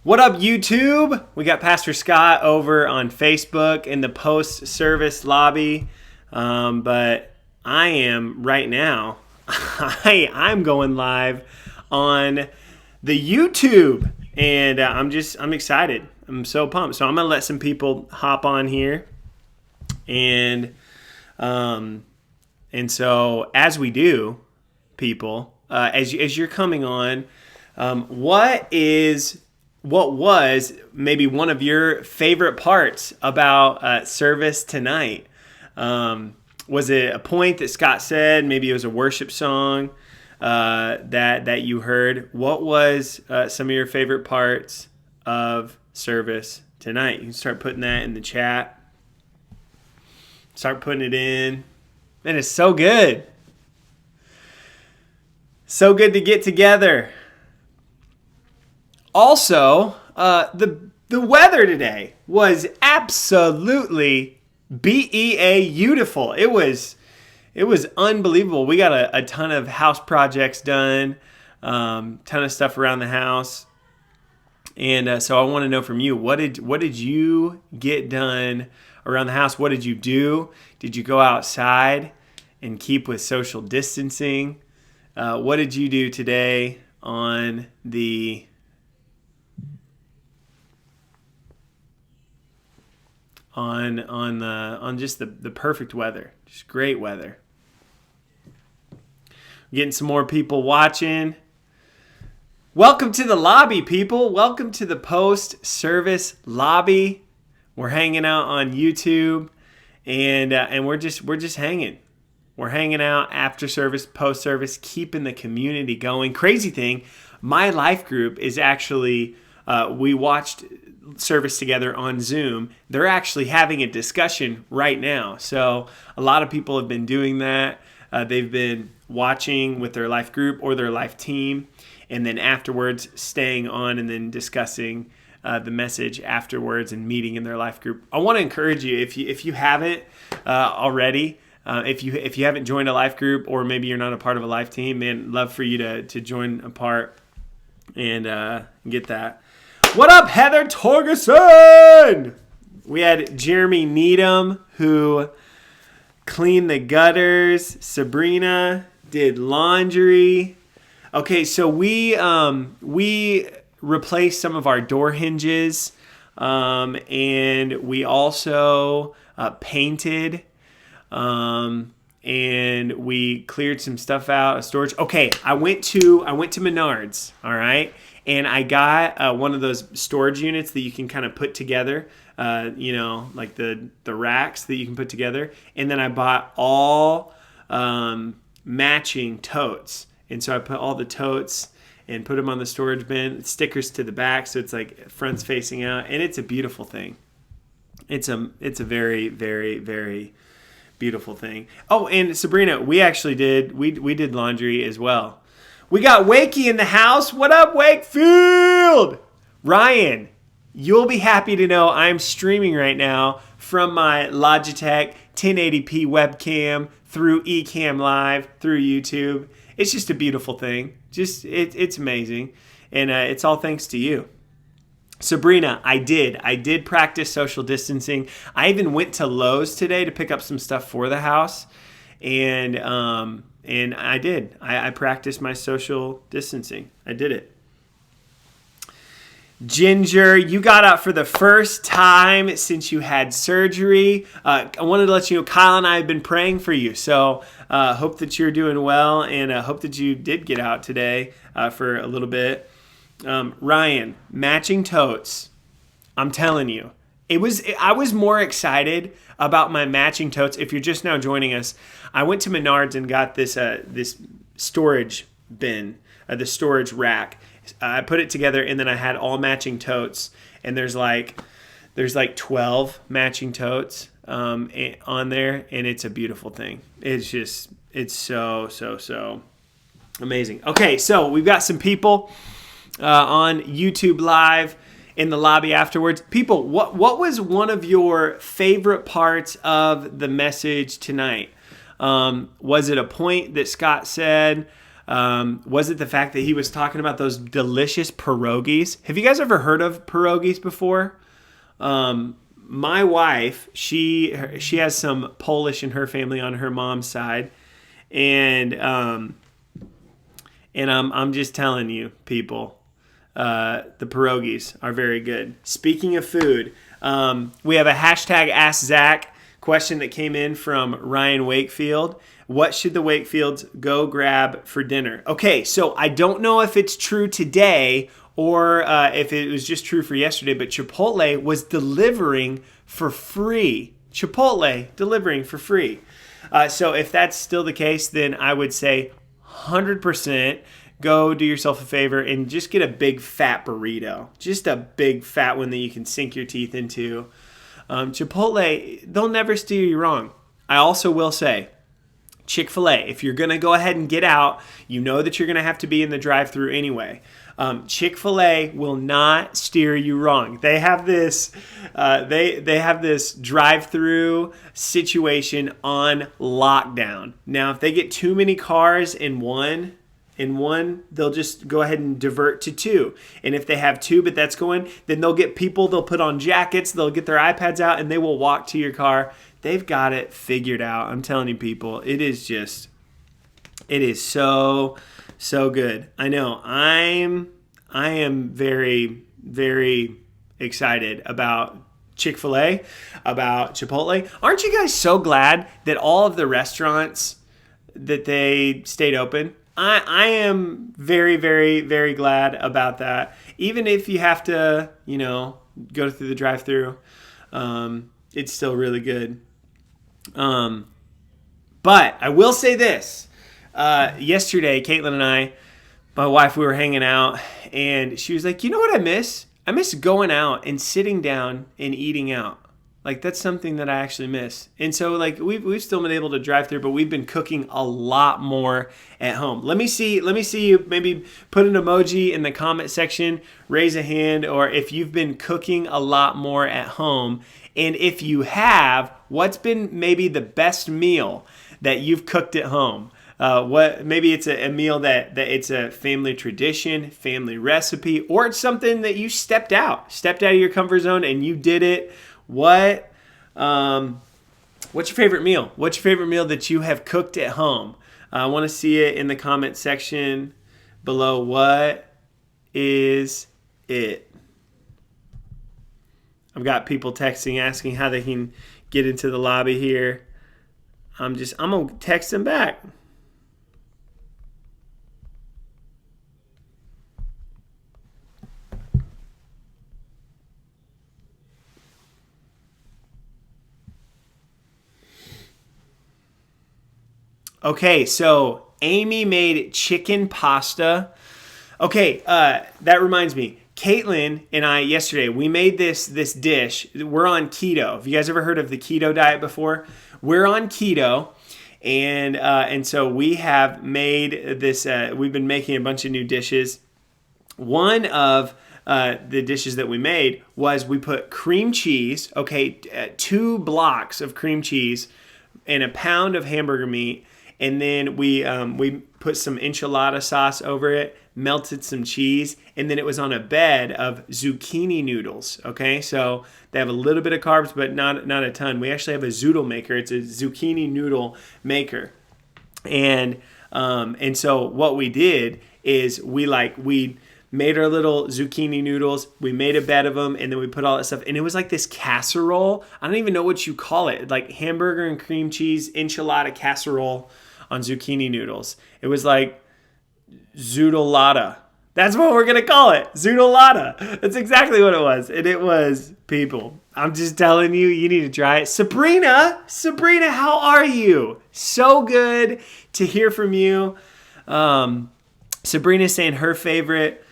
What up, YouTube? We got Pastor Scott over on Facebook in the post-service lobby, but I am right now. I'm going live on the YouTube, and I'm excited. I'm so pumped. So I'm gonna let some people hop on here, and so as we do, people, as you're coming on, what was maybe one of your favorite parts about service tonight? Was it a point that Scott said? Maybe it was a worship song that you heard. What was some of your favorite parts of service tonight? You can start putting that in the chat. Start putting it in. Man, it's so good. So good to get together. Also, the weather today was absolutely beautiful. It was unbelievable. We got a ton of house projects done, ton of stuff around the house, and so I want to know from you, what did you get done around the house? What did you do? Did you go outside and keep with social distancing? What did you do today on just the perfect weather? Just great weather. Getting some more people watching. Welcome to the lobby, people. Welcome to the post-service lobby. We're hanging out on YouTube, and we're just hanging. We're hanging out after service, post service, keeping the community going. Crazy thing, my life group is actually, we watched service together on Zoom. They're actually having a discussion right now. So a lot of people have been doing that. They've been watching with their life group or their life team, and then afterwards staying on and then discussing the message afterwards and meeting in their life group. I want to encourage you, if you haven't already, if you haven't joined a life group, or maybe you're not a part of a life team, man, love for you to join a part and get that. What up, Heather Torgerson? We had Jeremy Needham, who cleaned the gutters. Sabrina did laundry. Okay, so we replaced some of our door hinges, and we also painted, and we cleared some stuff out of storage. Okay, I went to Menards, all right, and I got one of those storage units that you can kind of put together, like the racks that you can put together, and then I bought all matching totes. And so I put all the totes and put them on the storage bin, stickers to the back, so it's like front's facing out, and it's a beautiful thing. It's a very, very, very beautiful thing. Oh, and Sabrina, we did laundry as well. We got Wakey in the house. What up, Wakefield? Ryan, you'll be happy to know I'm streaming right now from my Logitech 1080p webcam through Ecamm Live through YouTube. It's just a beautiful thing. It's amazing. And it's all thanks to you. Sabrina, I did practice social distancing. I even went to Lowe's today to pick up some stuff for the house. And I did. I practiced my social distancing. I did it. Ginger, you got out for the first time since you had surgery. I wanted to let you know Kyle and I have been praying for you. So hope that you're doing well, and hope that you did get out today for a little bit. Ryan, matching totes. I'm telling you, I was more excited about my matching totes. If you're just now joining us, I went to Menards and got this storage bin, the storage rack. I put it together, and then I had all matching totes, and there's like 12 matching totes on there, and it's a beautiful thing. It's so amazing. Okay, so we've got some people on YouTube Live in the lobby afterwards. People, what was one of your favorite parts of the message tonight? Was it a point that Scott said? Was it the fact that he was talking about those delicious pierogies? Have you guys ever heard of pierogies before? My wife, she has some Polish in her family on her mom's side, and I'm just telling you, people, the pierogies are very good. Speaking of food, we have a hashtag Ask Zach question that came in from Ryan Wakefield. What should the Wakefields go grab for dinner? Okay, so I don't know if it's true today or if it was just true for yesterday, but Chipotle was delivering for free. Chipotle delivering for free. So if that's still the case, then I would say 100% go do yourself a favor and just get a big fat burrito. Just a big fat one that you can sink your teeth into. Chipotle, they'll never steer you wrong. I also will say, Chick-fil-A, if you're going to go ahead and get out, you know that you're going to have to be in the drive-thru anyway. Chick-fil-A will not steer you wrong. They have this they have this drive-thru situation on lockdown. Now, if they get too many cars in one, they'll just go ahead and divert to two. And if they have two, but that's going, then they'll get people, they'll put on jackets, they'll get their iPads out, and they will walk to your car. They've got it figured out. I'm telling you, people, it is so good. I know. I am very, very excited about Chick-fil-A, about Chipotle. Aren't you guys so glad that all of the restaurants that they stayed open? I am very, very, very glad about that. Even if you have to, go through the drive-thru, it's still really good. But I will say this. Yesterday, Caitlin and I, my wife, we were hanging out, and she was like, you know what I miss? I miss going out and sitting down and eating out. Like, that's something that I actually miss. And so, like, we've still been able to drive through, but we've been cooking a lot more at home. Let me see you maybe put an emoji in the comment section, raise a hand, or if you've been cooking a lot more at home. And if you have, what's been maybe the best meal that you've cooked at home? Maybe it's a meal that it's a family tradition, family recipe, or it's something that you stepped out of your comfort zone and you did it. What's your favorite meal? What's your favorite meal that you have cooked at home? I want to see it in the comment section below. What is it? I've got people texting, asking how they can get into the lobby here. I'm going to text them back. Okay, so Amy made chicken pasta. Okay, that reminds me. Caitlin and I yesterday, we made this dish. We're on keto. Have you guys ever heard of the keto diet before? We're on keto, and so we have made this. We've been making a bunch of new dishes. One of the dishes that we made was we put cream cheese. Okay, 2 blocks of cream cheese and a pound of hamburger meat. And then we put some enchilada sauce over it, melted some cheese, and then it was on a bed of zucchini noodles. Okay, so they have a little bit of carbs, but not a ton. We actually have a zoodle maker. It's a zucchini noodle maker, and so what we did is we made our little zucchini noodles. We made a bed of them, and then we put all that stuff. And it was like this casserole. I don't even know what you call it. Like hamburger and cream cheese enchilada casserole on zucchini noodles. It was like zoodolada. That's what we're going to call it. Zoodolada. That's exactly what it was. And it was, people, I'm just telling you, you need to try it. Sabrina, how are you? So good to hear from you. Sabrina's saying her favorite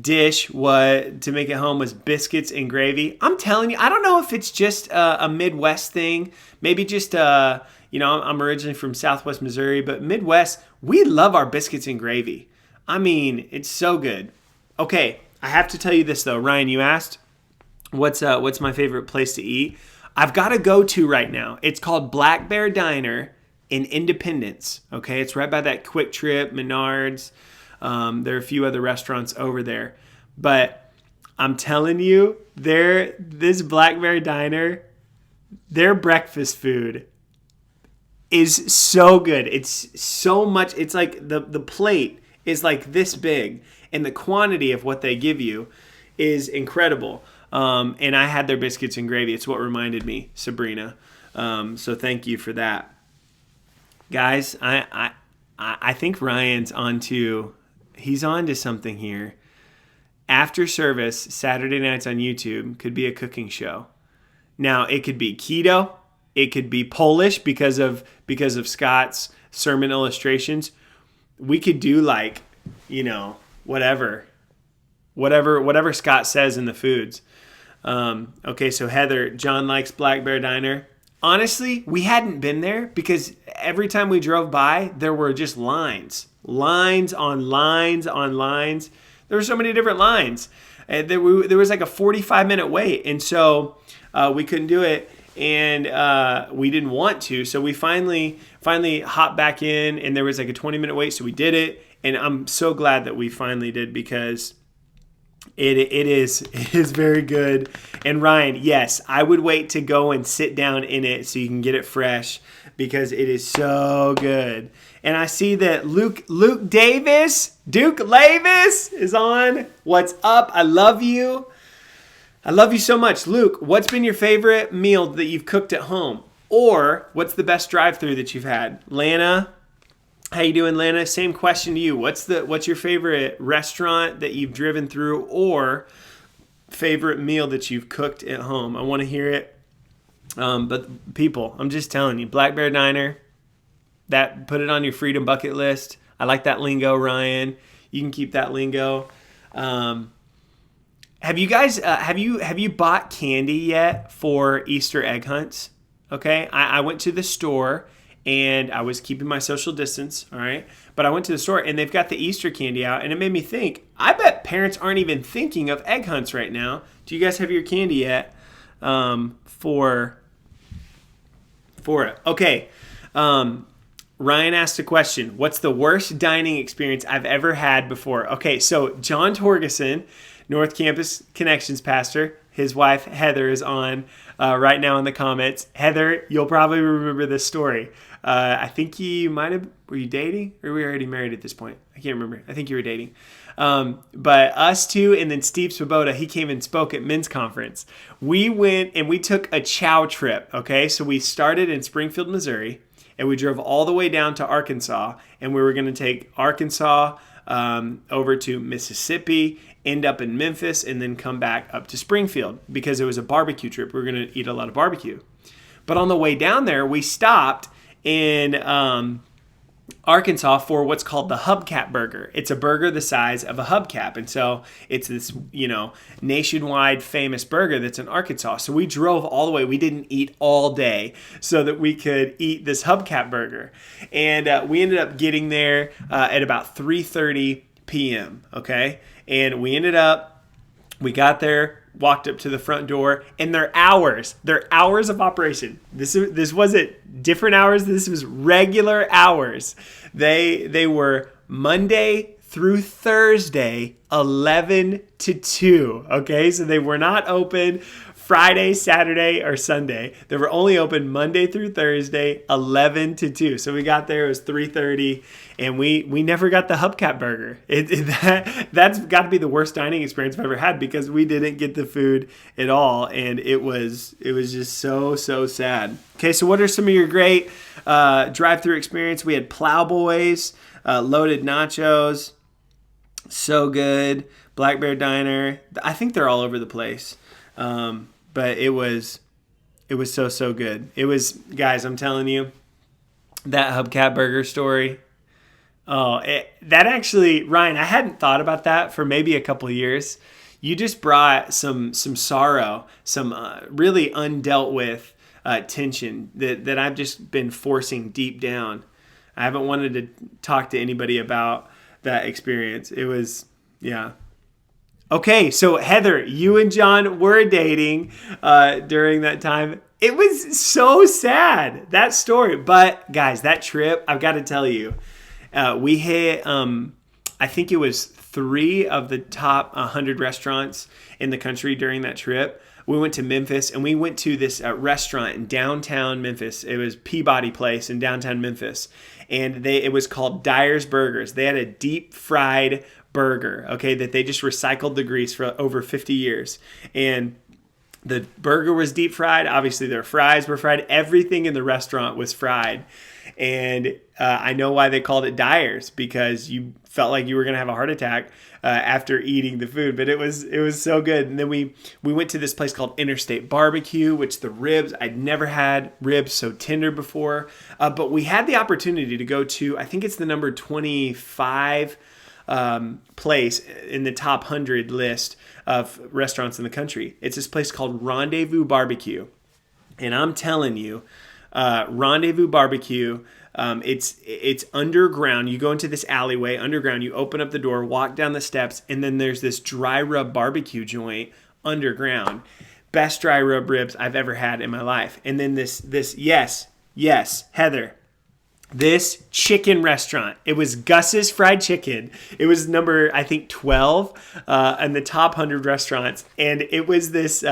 dish to make at home was biscuits and gravy. I'm telling you, I don't know if it's just a Midwest thing. Maybe just, I'm originally from Southwest Missouri, but Midwest, we love our biscuits and gravy. I mean, it's so good. Okay, I have to tell you this though. Ryan, you asked, what's my favorite place to eat? I've got a go-to right now. It's called Black Bear Diner in Independence. Okay, it's right by that Quick Trip, Menards. There are a few other restaurants over there, but I'm telling you, this Blackberry Diner, their breakfast food is so good. It's so much. It's like the plate is like this big, and the quantity of what they give you is incredible. And I had their biscuits and gravy. It's what reminded me, Sabrina. So thank you for that, guys. I think Ryan's he's on to something here. After service, Saturday nights on YouTube could be a cooking show. Now it could be keto, it could be Polish because of Scott's sermon illustrations. We could do like, whatever Scott says in the foods. Okay, so Heather, John likes Black Bear Diner. Honestly, we hadn't been there because every time we drove by, there were just lines on lines on lines. There were so many different lines. There was like a 45-minute wait, and so we couldn't do it, and we didn't want to. So we finally hopped back in, and there was like a 20-minute wait, so we did it, and I'm so glad that we finally did because it is very good. And Ryan, yes, I would wait to go and sit down in it so you can get it fresh because it is so good. And I see that Duke Lavis is on. What's up? I love you. I love you so much. Luke, what's been your favorite meal that you've cooked at home? Or what's the best drive-thru that you've had? Lana, how you doing, Lana? Same question to you. What's your favorite restaurant that you've driven through or favorite meal that you've cooked at home? I want to hear it. But people, I'm just telling you, Black Bear Diner, put it on your freedom bucket list. I like that lingo, Ryan. You can keep that lingo. Have you guys have you bought candy yet for Easter egg hunts? Okay, I went to the store and I was keeping my social distance. All right, but I went to the store and they've got the Easter candy out, and it made me think. I bet parents aren't even thinking of egg hunts right now. Do you guys have your candy yet for it? Okay. Ryan asked a question. What's the worst dining experience I've ever had before? Okay, so John Torgeson, North Campus Connections pastor, his wife Heather is on right now in the comments. Heather, you'll probably remember this story. I think were you dating or were you already married at this point? I can't remember. I think you were dating. But us two and then Steve Svoboda, he came and spoke at men's conference. We went and we took a chow trip, okay? So we started in Springfield, Missouri, and we drove all the way down to Arkansas, and we were going to take Arkansas over to Mississippi, end up in Memphis, and then come back up to Springfield because it was a barbecue trip. We were going to eat a lot of barbecue. But on the way down there, we stopped in Arkansas for what's called the hubcap burger. It's a burger the size of a hubcap. And so it's this, nationwide famous burger that's in Arkansas. So we drove all the way. We didn't eat all day so that we could eat this hubcap burger. And we ended up getting there at about 3:30 p.m. Okay. And we got there, walked up to the front door, and their hours of operation. This wasn't different hours. This was regular hours. They were Monday through Thursday, 11 to 2. Okay, so they were not open Friday, Saturday, or Sunday. They were only open Monday through Thursday, 11 to 2. So we got there, it was 3:30, and we never got the hubcap burger. That's got to be the worst dining experience I've ever had because we didn't get the food at all, and it was just so sad. Okay, so what are some of your great drive-through experience? We had Plowboys, loaded nachos, so good. Black Bear Diner. I think they're all over the place. But it was so good. It was, guys, I'm telling you, that hubcap burger story. That actually, Ryan, I hadn't thought about that for maybe a couple of years. You just brought some sorrow, some really undealt with tension that I've just been forcing deep down. I haven't wanted to talk to anybody about that experience. It was, yeah. Okay, so Heather, you and John were dating during that time. It was so sad, that story. But guys, that trip, I've got to tell you, we hit, I think it was 3 of the top 100 restaurants in the country during that trip. We went to Memphis, and we went to this restaurant in downtown Memphis. It was Peabody Place in downtown Memphis. And it was called Dyer's Burgers. They had a deep fried burger, okay, that they just recycled the grease for over 50 years. And the burger was deep fried. Obviously, their fries were fried. Everything in the restaurant was fried. And I know why they called it Dyer's, because you felt like you were going to have a heart attack after eating the food. But it was so good. And then we went to this place called Interstate Barbecue, which the ribs, I'd never had ribs so tender before. But we had the opportunity to go to, I think it's the number 25 place in the top 100 list of restaurants in the country. It's this place called Rendezvous Barbecue. And I'm telling you, Rendezvous Barbecue, it's underground. You go into this alleyway underground, you open up the door, walk down the steps, and then there's this dry rub barbecue joint underground. Best dry rub ribs I've ever had in my life. And then this yes, Heather, this chicken restaurant, it was Gus's Fried Chicken. It was number, I think, 12 in the top 100 restaurants. And it was this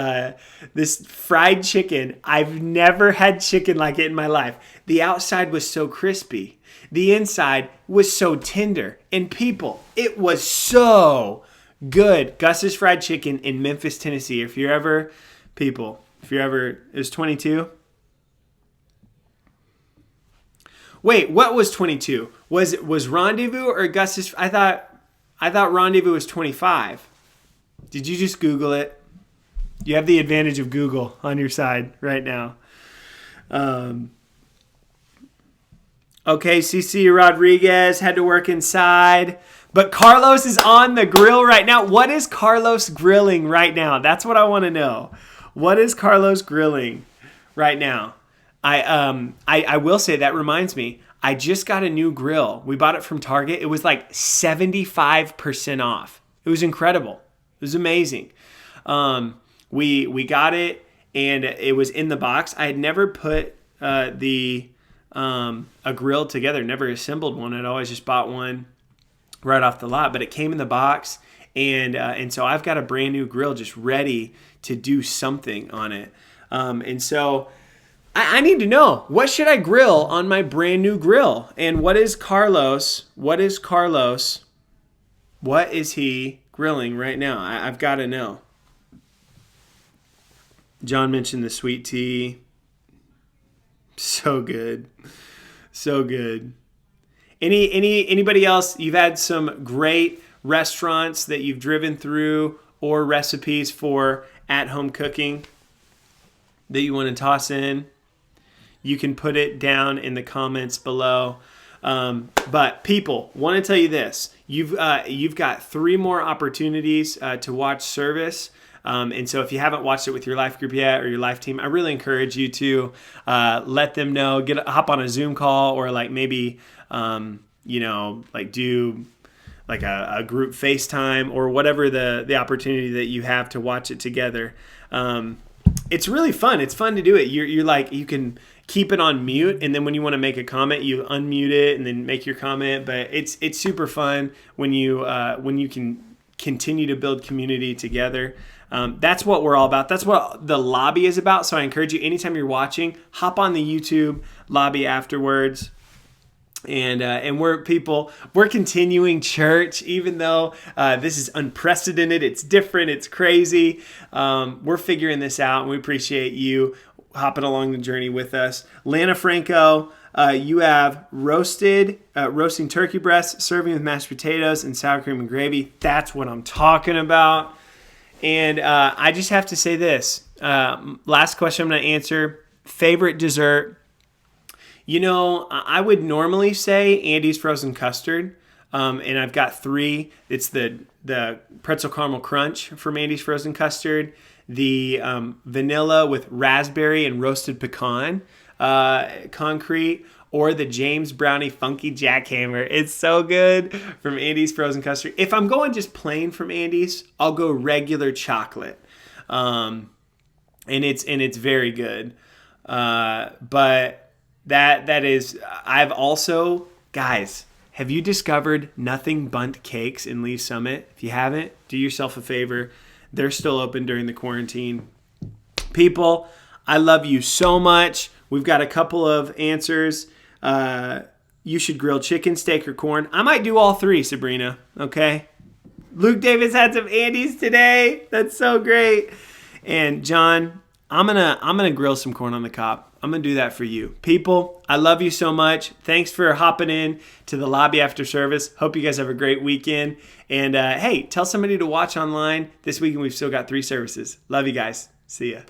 fried chicken. I've never had chicken like it in my life. The outside was so crispy. The inside was so tender. And people, it was so good. Gus's Fried Chicken in Memphis, Tennessee. If you're ever, it was 22. Wait, what was 22? Was Rendezvous or Gus's? I thought Rendezvous was 25. Did you just Google it? You have the advantage of Google on your side right now. Okay, CC Rodriguez had to work inside. But Carlos is on the grill right now. What is Carlos grilling right now? That's what I want to know. What is Carlos grilling right now? I will say, that reminds me, I just got a new grill. We bought it from Target. It was like 75% off. It was incredible. It was amazing. We got it, and it was in the box. I had never put a grill together, never assembled one. I'd always just bought one right off the lot, but it came in the box, and so I've got a brand new grill just ready to do something on it. And so I need to know, what should I grill on my brand new grill? And what is Carlos? What is he grilling right now? I've got to know. John mentioned the sweet tea. So good. So good. Anybody else? You've had some great restaurants that you've driven through or recipes for at-home cooking that you want to toss in? You can put it down in the comments below. But people, want to tell you this. You've got 3 more opportunities to watch service. And so if you haven't watched it with your life group yet or your life team, I really encourage you to let them know. Hop on a Zoom call, or like maybe do like a group FaceTime, or whatever the opportunity that you have to watch it together. It's really fun. It's fun to do it. You're like, you can keep it on mute, and then when you want to make a comment, you unmute it and then make your comment. But it's super fun when you can continue to build community together. That's what we're all about. That's what the lobby is about. So I encourage you, anytime you're watching, hop on the YouTube lobby afterwards. And we're continuing church, even though this is unprecedented. It's different. It's crazy. We're figuring this out, and we appreciate you hopping along the journey with us. Lana Franco, you have roasting turkey breasts, serving with mashed potatoes and sour cream and gravy. That's what I'm talking about. And I just have to say this. Last question I'm going to answer. Favorite dessert? You know, I would normally say Andy's frozen custard, and I've got 3. It's the pretzel caramel crunch from Andy's frozen custard, the vanilla with raspberry and roasted pecan concrete, or the James Brownie Funky Jackhammer. It's so good from Andy's frozen custard. If I'm going just plain from Andy's, I'll go regular chocolate, and it's very good. But that is, I've also, guys, have you discovered Nothing Bundt Cakes in Lee Summit? If you haven't, do yourself a favor. They're still open during the quarantine. People, I love you so much. We've got a couple of answers. You should grill chicken, steak, or corn. I might do all three, Sabrina. Okay. Luke Davis had some Andes today. That's so great. And John, I'm gonna grill some corn on the cob. I'm gonna do that for you. People, I love you so much. Thanks for hopping in to the lobby after service. Hope you guys have a great weekend. And hey, tell somebody to watch online this weekend. We've still got 3 services. Love you guys. See ya.